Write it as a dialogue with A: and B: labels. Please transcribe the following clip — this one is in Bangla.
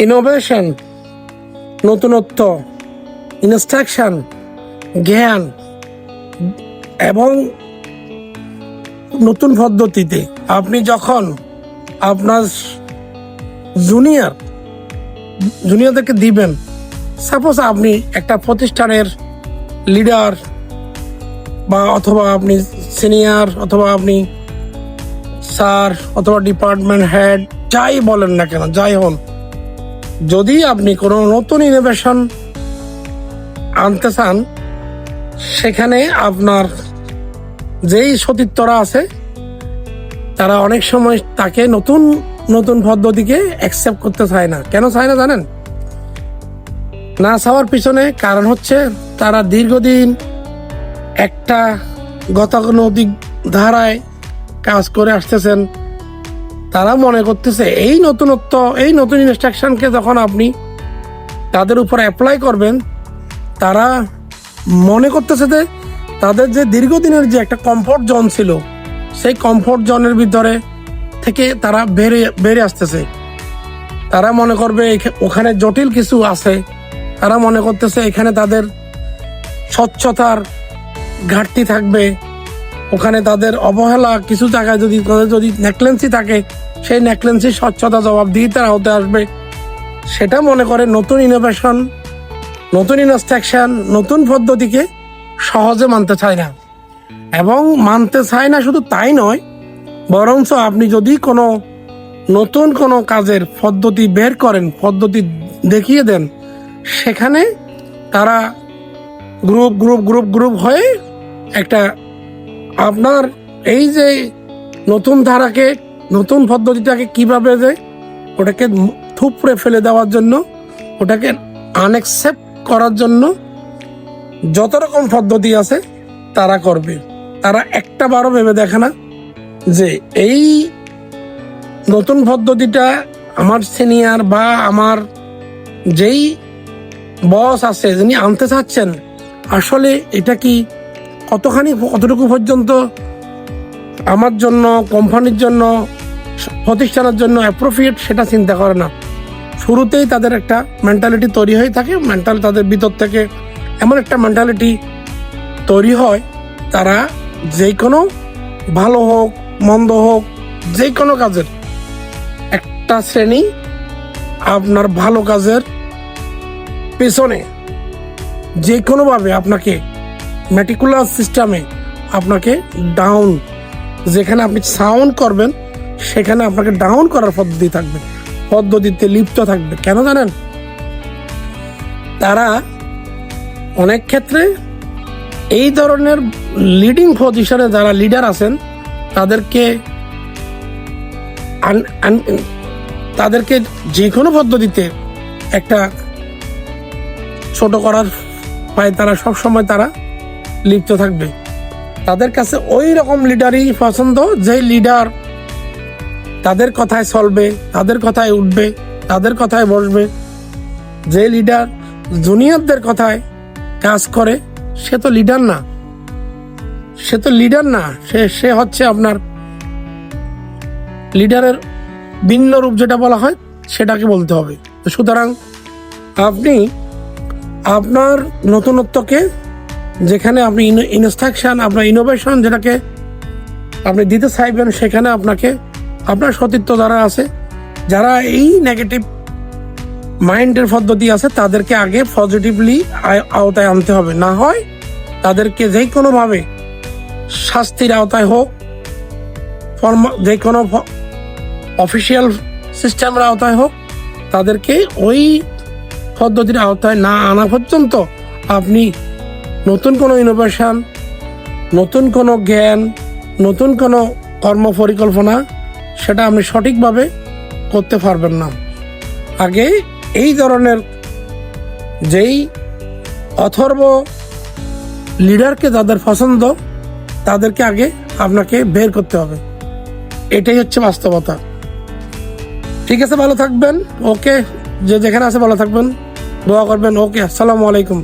A: ইনোভেশন, নতুনত্ব, ইনস্ট্রাকশন, জ্ঞান এবং নতুন পদ্ধতিতে আপনি যখন আপনার জুনিয়রদেরকে দিবেন, সাপোজ আপনি একটা প্রতিষ্ঠানের লিডার বা অথবা আপনি সিনিয়র অথবা আপনি স্যার অথবা ডিপার্টমেন্ট হেড, যাই বলেন না কেন, যাই হন, যদি আপনি কোনো নতুন ইনোভেশন আনতে চান, সেখানে আপনার যেই সতীর্থরা আছে তারা অনেক সময় তাকে নতুন নতুন পদ্ধতিকে অ্যাকসেপ্ট করতে চায় না। কেন চায় না জানেন? না চাওয়ার পিছনে কারণ হচ্ছে তারা দীর্ঘদিন একটা গতানুগতিক ধারায় কাজ করে আসতেছেন। তারা মনে করতেছে এই নতুনত্ব, এই নতুন ইনস্ট্রাকশনকে যখন আপনি তাদের উপর অ্যাপ্লাই করবেন, তারা মনে করতেছে যে তাদের যে দীর্ঘদিনের যে একটা কমফোর্ট জোন ছিল, সেই কমফোর্ট জোনের ভিতরে থেকে তারা বেড়ে আসতেছে। তারা মনে করবে ওখানে জটিল কিছু আছে, তারা মনে করতেছে এখানে তাদের স্বচ্ছতার ঘাটতি থাকবে, ওখানে তাদের অবহেলা কিছু জায়গায় যদি নেকলেন্সি থাকে, সেই নেকলেন্সির স্বচ্ছতা জবাবদিহিতার আওতে আসবে। সেটা মনে করে নতুন ইনোভেশন, নতুন ইনস্ট্রাকশন, নতুন পদ্ধতিকে সহজে মানতে চায় না। এবং মানতে চায় না শুধু তাই নয়, বরঞ্চ আপনি যদি কোনো নতুন কোনো কাজের পদ্ধতি বের করেন, পদ্ধতি দেখিয়ে দেন, সেখানে তারা গ্রুপ গ্রুপ গ্রুপ গ্রুপ হয়ে একটা আপনার এই যে নতুন ধারাকে, নতুন পদ্ধতিটাকে কিভাবে যে ওটাকে থুপড়ে ফেলে দেওয়ার জন্য, ওটাকে আনএক্সেপ্ট করার জন্য যত রকম পদ্ধতি আছে তারা করবে। তারা একটা বারও ভেবে দেখে না যে এই নতুন পদ্ধতিটা আমার সিনিয়র বা আমার যেই বস আছে যিনি আনতে চাচ্ছেন, আসলে এটা কি কতটুকু পর্যন্ত আমার জন্য, কোম্পানির জন্য, প্রতিষ্ঠানের জন্য অ্যাপ্রোপ্রিয়েট, সেটা চিন্তা করে না। শুরুতেই তাদের একটা মেন্টালিটি তৈরি হয়ে থাকে, তাদের ভিতর থেকে এমন একটা মেন্টালিটি তৈরি হয়, তারা যে কোনো ভালো হোক মন্দ হোক, যে কোনো কাজের একটা শ্রেণী আপনার ভালো কাজের পেছনে যে কোনোভাবে আপনাকে মেটিকুলার সিস্টেমে আপনাকে ডাউন, যেখানে আপনি সাউন্ড করবেন সেখানে আপনাকে ডাউন করার পদ্ধতিতে লিপ্ত থাকবে। কেন জানেন? তারা অনেক ক্ষেত্রে এই ধরনের লিডিং পজিশনে যারা লিডার আছেন তাদেরকে যে কোনো পদ্ধতিতে একটা ছোট করার পায়, তারা সবসময় তারা লিপ্ত থাকবে। তাদের কাছে ওই রকম লিডারই পছন্দ, যে লিডার তাদের কথায় চলবে, তাদের কথায় উঠবে, তাদের কথায় বসবে। যে লিডার জুনিয়রদের কথায় কাজ করে, সে তো লিডার না, সে হচ্ছে আপনার লিডারের ভিন্ন রূপ, যেটা বলা হয় সেটাকে বলতে হবে। তো সুতরাং আপনি আপনার নতুনত্বকে, যেখানে আপনি ইনস্ট্রাকশন, আপনার ইনোভেশন যেটাকে আপনি দিতে চাইবেন, সেখানে আপনাকে আপনার সতীর্থ যারা আছে, যারা এই নেগেটিভ মাইন্ডের পদ্ধতি আছে, তাদেরকে আগে পজিটিভলি আওতায় আনতে হবে। না হয় তাদেরকে যে কোনোভাবে শাস্তির আওতায় হোক, যে কোনো অফিসিয়াল সিস্টেমের আওতায় হোক, তাদেরকে ওই পদ্ধতির আওতায় না আনা পর্যন্ত আপনি নতুন কোনো ইনোভেশন, নতুন কোনো জ্ঞান, নতুন কোনো কর্ম পরিকল্পনা, সেটা আপনি সঠিকভাবে করতে পারবেন না। আগে এই ধরনের যেই অথর্ব লিডারকে যাদের পছন্দ, তাদেরকে আগে আপনাকে বের করতে হবে। এটাই হচ্ছে বাস্তবতা। ঠিক আছে, ভালো থাকবেন। ওকে, যে যেখানে আছে ভালো থাকবেন, দোয়া করবেন। ওকে, আসসালামু আলাইকুম।